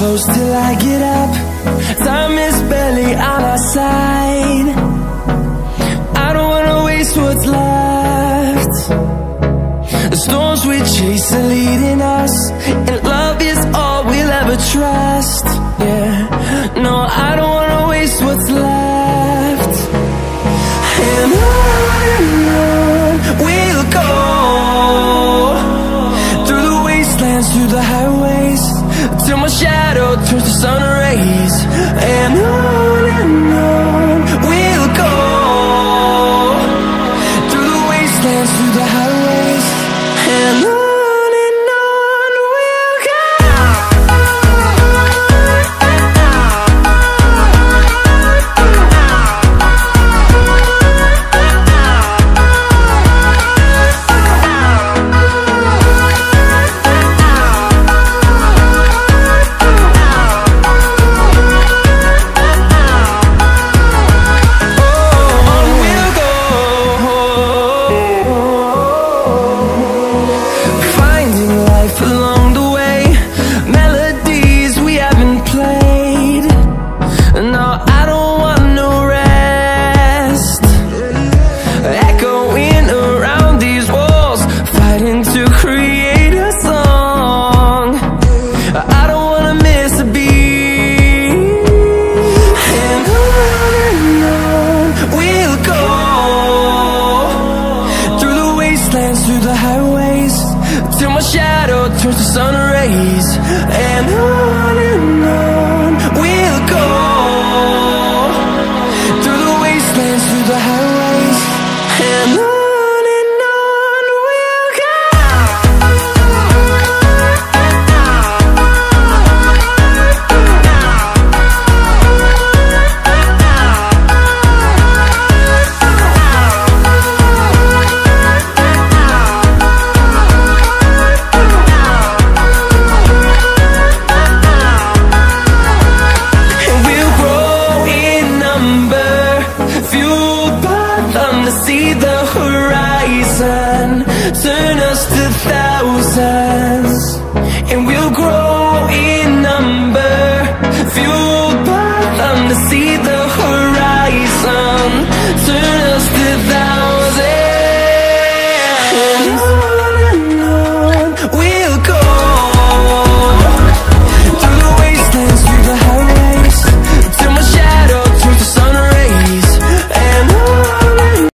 close till I get up. Time is barely on our side. I don't wanna waste what's left. The storms we chase are leading us, and love is all we'll ever trust. Yeah, no, I don't wanna waste what's left. And on we'll go, through the wastelands, through the highways, till my shadow turns to sun rays. And on we'll go, through the wastelands, through the highways, and on we'll go. Through the highways, till my shadow turns to sun rays. And on we'll go, through the wastelands, through the highways, and on we'll go. See the horizon, turn us to thousands.